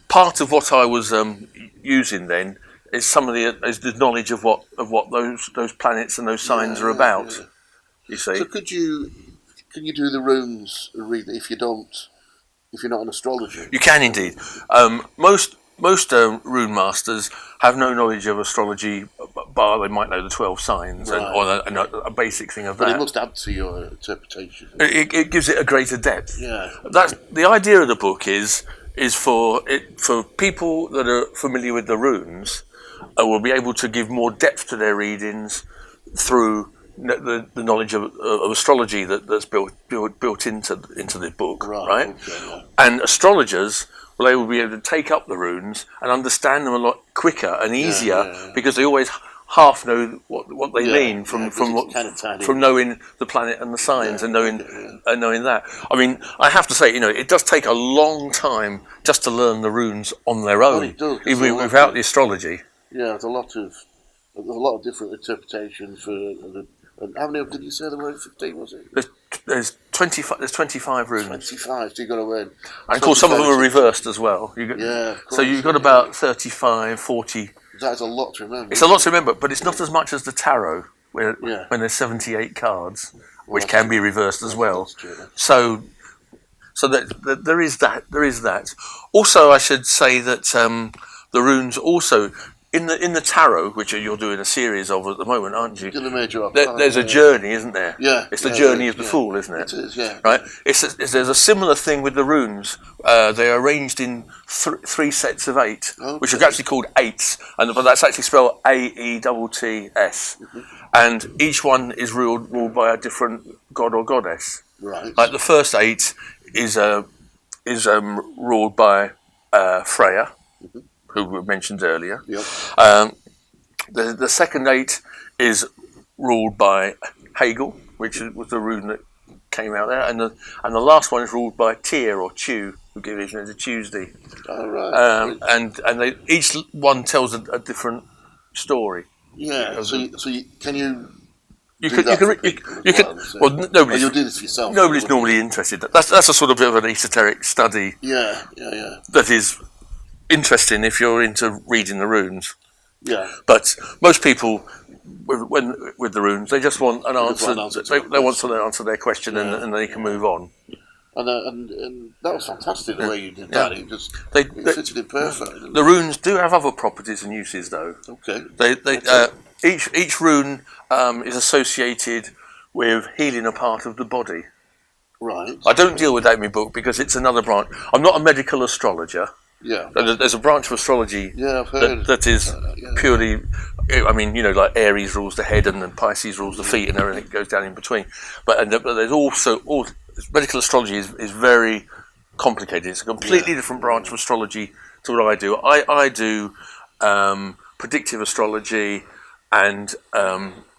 part of what I was using then, is some of the knowledge of what those planets and those signs are about. Yeah. You see. So can you do the runes read if you're not an astrologer? You can indeed. Most rune masters have no knowledge of astrology bar, they might know the 12 signs or a basic thing of that. But it must add to your interpretation. It gives it a greater depth. Yeah. That's the idea of the book is for people that are familiar with the runes will be able to give more depth to their readings through the knowledge of astrology that's built into the book, right? Okay, yeah. And astrologers will be able to take up the runes and understand them a lot quicker and easier because they always half know what they mean from knowing the planet and the signs and knowing that. I mean, I have to say, it does take a long time just to learn the runes on their own, even without the astrology. Yeah, there's a lot of different interpretations for. How many did you say there were? 15, was it? There's 25. There's 25 runes. 25. So you got to learn. And of course, some of them are reversed as well. Of course. So you've got about 35, 40. That's a lot to remember. It's a lot to remember, but it's not as much as the tarot, when there's 78 cards, which can be reversed as well. So that there is that. There is that. Also, I should say that the runes also. In the tarot, which you're doing a series of at the moment, aren't you? There's a journey, isn't there? Yeah. It's the journey of the fool, isn't it? It is, yeah. Right? There's a similar thing with the runes. They're arranged in 3 sets of 8, which are actually called eights, but that's actually spelled AETTS. And each one is ruled by a different god or goddess. Right. Like the first 8 is ruled by Freya, who we mentioned earlier. Yep. The second 8 is ruled by Hegel, which was the rune that came out there, and the last one is ruled by Tyr or Chew, who gives it as a Tuesday. Oh, right. And each one tells a different story. Yeah. So can you? You can. Well, nobody's. You'll do this yourself. Nobody's normally interested. That's a sort of bit of an esoteric study. Yeah. That is interesting if you're into reading the runes. Yeah. But most people, with the runes, they just want an answer. They want to answer their question and they can move on. And that was fantastic the way you did that. It just fitted in perfect. The runes do have other properties and uses, though. Okay. Each rune is associated with healing a part of the body. Right. I don't deal with that in my book because it's another branch. I'm not a medical astrologer. Yeah. There's a branch of astrology I've heard that is purely, I mean, like Aries rules the head and then Pisces rules the feet and everything goes down in between. But there's also, medical astrology is very complicated. It's a completely different branch of astrology to what I do. I do predictive astrology and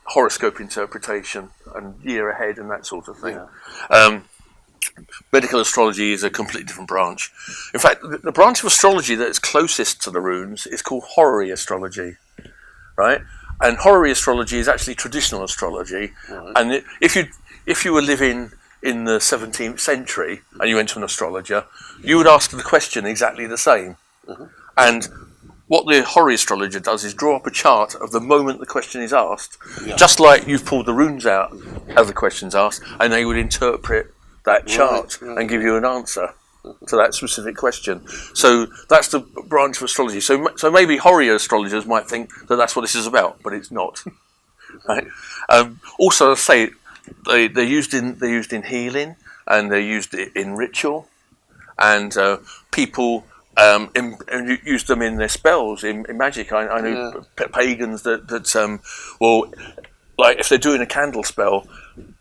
horoscope interpretation and year ahead and that sort of thing. Yeah. Medical astrology is a completely different branch. In fact, the branch of astrology that is closest to the runes is called horary astrology, right? And horary astrology is actually traditional astrology. Right. And if you were living in the 17th century and you went to an astrologer, you would ask the question exactly the same. And what the horary astrologer does is draw up a chart of the moment the question is asked, just like you've pulled the runes out as the question's asked, and they would interpret that chart and give you an answer to that specific question. So that's the branch of astrology. So maybe horary astrologers might think that that's what this is about, but it's not. Right? Also, I say they're used in healing and they're used in ritual, and people use them in their spells in magic. I know pagans that will, like if they're doing a candle spell,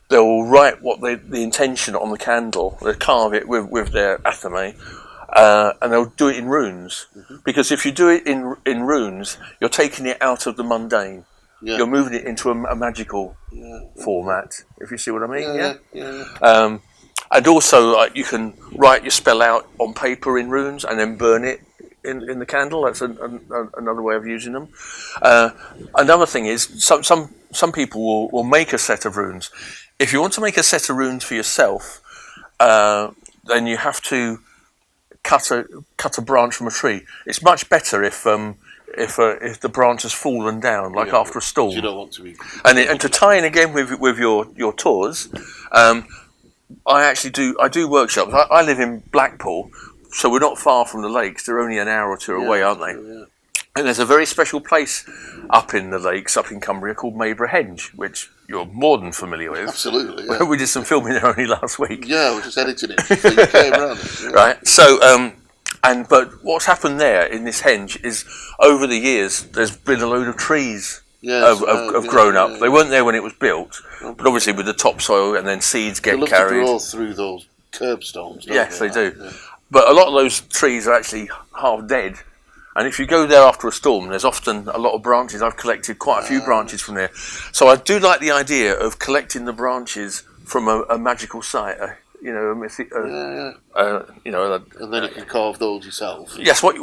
they'll write the intention on the candle. They'll carve it with their athame, and they'll do it in runes. Because if you do it in runes, you're taking it out of the mundane. Yeah. You're moving it into a magical format. If you see what I mean, yeah. And also, you can write your spell out on paper in runes and then burn it in the candle. That's another way of using them. Another thing is some people will make a set of runes. If you want to make a set of runes for yourself, then you have to cut a branch from a tree. It's much better if the branch has fallen down, like after a storm. You don't want to be. And to tie in again with your tours, I do workshops. I live in Blackpool, so we're not far from the lakes. They're only an hour or two away, aren't they? And there's a very special place up in the lakes, up in Cumbria, called Henges, which you're more than familiar with. Absolutely, yeah. We did some filming there only last week. Yeah, I was just editing it, so you came around it. Yeah. Right, so, but what's happened there in this henge is, over the years, there's been a load of trees have grown up. They weren't there when it was built, but obviously with the topsoil and then seeds get carried. They love to draw through those curbstones, yes, they do. Yeah. But a lot of those trees are actually half dead. And if you go there after a storm, there's often a lot of branches. I've collected quite a few branches from there. So I do like the idea of collecting the branches from a magical site, you know, a mythic, you know. And then you can carve those yourself. Yes, what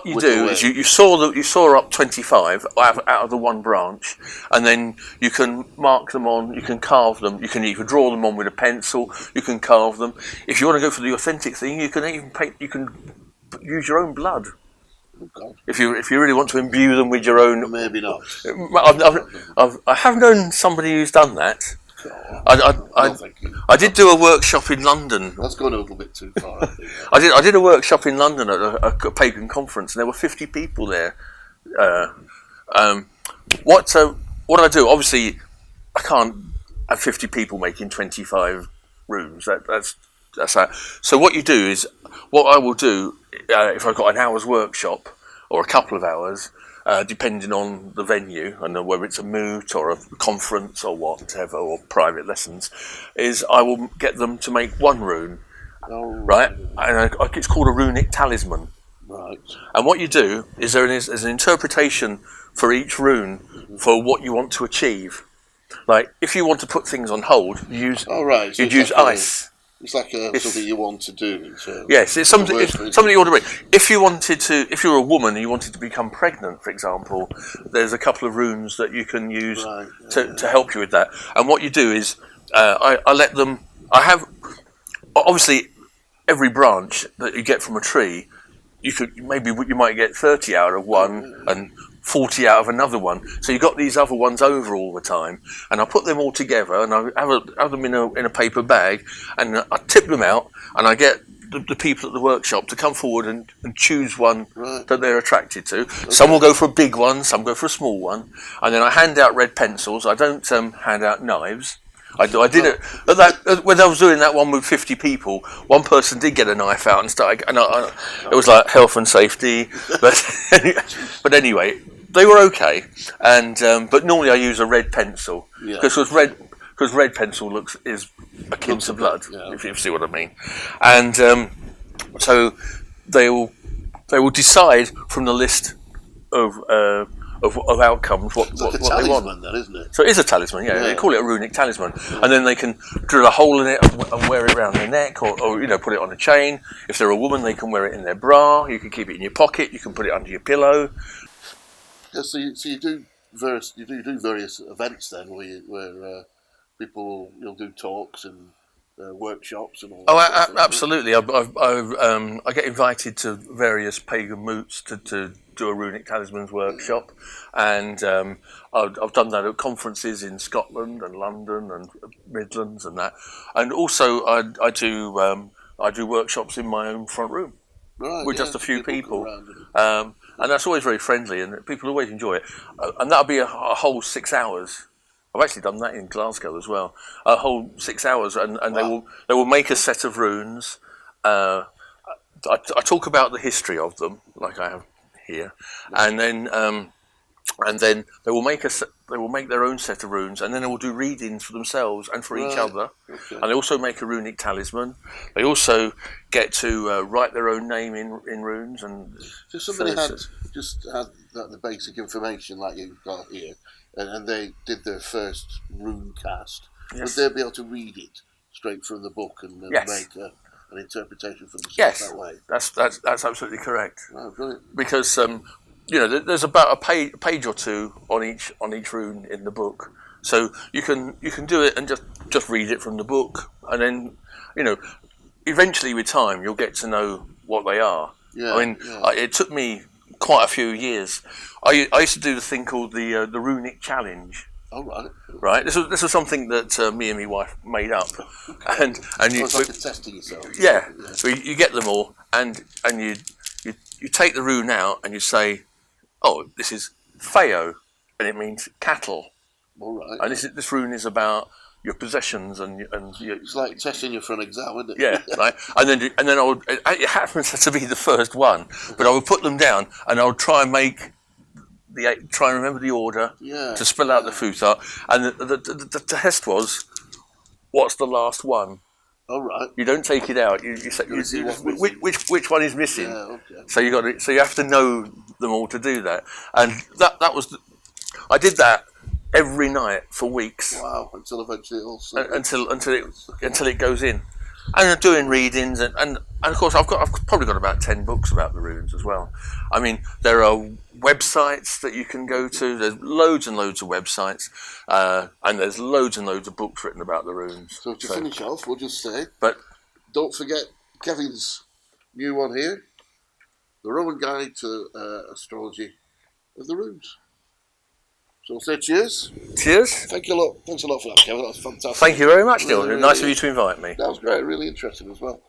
you do is you saw up 25 out of the one branch, and then you can mark them on, you can carve them, you can either draw them on with a pencil, you can carve them. If you want to go for the authentic thing, you can even paint, you can use your own blood. Okay. If you really want to imbue them with your own, maybe not. I have known somebody who's done that. I did do a workshop in London. That's going a little bit too far. I did a workshop in London at a pagan conference, and there were 50 people there. What I do? Obviously, I can't have 50 people making 25 runes. That's that. So what you do is, what I will do, if I've got an hour's workshop or a couple of hours, depending on the venue and whether it's a moot or a conference or whatever, or private lessons, is I will get them to make one rune, right? And it's called a runic talisman. Right. And what you do is there's an interpretation for each rune for what you want to achieve. Like, if you want to put things on hold, you'd use ice. It's like something you want to do. Yes, it's something you want to read. If you're a woman and you wanted to become pregnant, for example, there's a couple of runes that you can use to help you with that. And what you do is, I let them. I have, obviously, every branch that you get from a tree, you might get 30 out of one and 40 out of another one. So you've got these other ones over all the time, and I put them all together, and I have them in a paper bag, and I tip them out, and I get the people at the workshop to come forward and choose one that they're attracted to. Okay. Some will go for a big one, some go for a small one, and then I hand out red pencils. I don't hand out knives. I did it when I was doing that one with 50 people. One person did get a knife out and started, and it was like health and safety. But anyway, they were okay. And but normally I use a red pencil because red pencil is akin to blood. Yeah. If you see what I mean. And so they will decide from the list of outcomes what they want. Then, isn't it? So it is a talisman, yeah. They call it a runic talisman, and then they can drill a hole in it and wear it around their neck, or put it on a chain. If they're a woman, they can wear it in their bra. You can keep it in your pocket. You can put it under your pillow. Yeah, so you do various events then where people you'll do talks and workshops and all that. Oh, absolutely. I get invited to various pagan moots to do a runic talismans workshop, and I've done that at conferences in Scotland and London and Midlands and that, and also I do workshops in my own front room with just a few people, and that's always very friendly, and people always enjoy it, and that'll be a whole 6 hours. I've actually done that in Glasgow as well. A whole 6 hours, and they will make a set of runes. I talk about the history of them, like I have here, and then they will make their own set of runes, and then they will do readings for themselves and for each other. Okay. And they also make a runic talisman. They also get to write their own name in runes. And so somebody had the basic information like you've got here, and they did their first rune cast. Yes. Would they be able to read it straight from the book and make an interpretation for themselves that way? That's absolutely correct. Oh, brilliant. Because there's about a page or two on each rune in the book, so you can do it and just read it from the book, and then eventually with time you'll get to know what they are. Yeah, I mean, it took me quite a few years. I used to do the thing called the runic challenge. Oh, right. Right. This was something that me and my wife made up, and you like testing yourself. Yeah. So you get them all, and you take the rune out, and you say, oh, this is Feo, and it means cattle. All right. And this rune is about your possessions and your, it's like testing you for an exam, isn't it? Yeah, right. And then I would, it happens to be the first one, but I would put them down and I would try and remember the order to spell out the futhark. And the test was, what's the last one? All right. You don't take it out. You say which one is missing. Yeah, okay. So you have to know them all to do that. And that was I did that every night for weeks. Wow! Until eventually until it goes in. And I'm doing readings and of course I've probably got about 10 books about the runes as well. I mean, there are websites that you can go to. There's loads and loads of websites, and there's loads and loads of books written about the runes. So to finish off, we'll just say, but don't forget Kevin's new one here, the Roman Guide to Astrology of the Runes. So we'll say cheers. Cheers. Thanks a lot for that, Kevin. That was fantastic. Thank you very much, Neil. Really, nice of you to invite me. That was great. Really interesting as well.